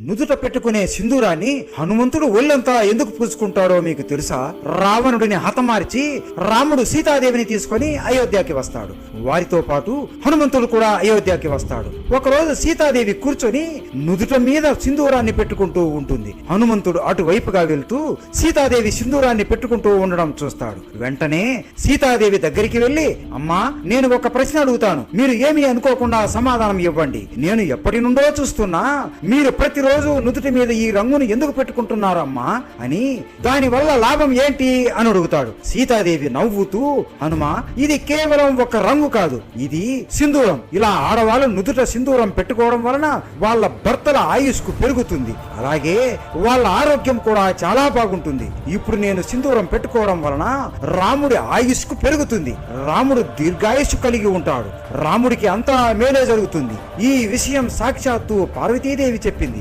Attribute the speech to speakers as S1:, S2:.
S1: నుదుట పెట్టుకునే సింధూరాన్ని హనుమంతుడు ఒళ్ళంతా ఎందుకు పూసుకుంటాడో మీకు తెలుసా? రావణుడిని హతమార్చి రాముడు సీతాదేవిని తీసుకొని అయోధ్యకి వస్తాడు. వారితో పాటు హనుమంతుడు కూడా అయోధ్యకి వస్తాడు. ఒకరోజు సీతాదేవి కూర్చొని నుదుట మీద సింధూరాన్ని పెట్టుకుంటూ ఉంటుంది. హనుమంతుడు అటువైపుగా వెళ్తూ సీతాదేవి సింధూరాన్ని పెట్టుకుంటూ ఉండడం చూస్తాడు. వెంటనే సీతాదేవి దగ్గరికి వెళ్లి, అమ్మా, నేను ఒక ప్రశ్న అడుగుతాను, మీరు ఏమీ అనుకోకుండా సమాధానం ఇవ్వండి. నేను ఎప్పటి నుండో చూస్తున్నా, మీరు ప్రతిరోజు నుదుటి మీద ఈ రంగును ఎందుకు పెట్టుకుంటున్నారమ్మా అని, దాని వల్ల లాభం ఏంటి అని అడుగుతాడు. సీతాదేవి నవ్వుతూ, హనుమా, ఇది కేవలం ఒక రంగు కాదు, ఇది సింధూరం. ఇలా ఆడవాళ్ళు నుదుట సింధూరం పెట్టుకోవడం వలన వాళ్ళ భర్తల ఆయుష్కు పెరుగుతుంది, అలాగే వాళ్ళ ఆరోగ్యం కూడా చాలా బాగుంటుంది. ఇప్పుడు నేను సింధూరం పెట్టుకోవడం వలన రాముడి ఆయుష్కు పెరుగుతుంది, రాముడు దీర్ఘాయుష్కు కలిగి ఉంటాడు, రాముడికి అంతా మేలే జరుగుతుంది. ఈ విషయం సాక్షాత్తు పార్వతీదేవి చెప్పింది.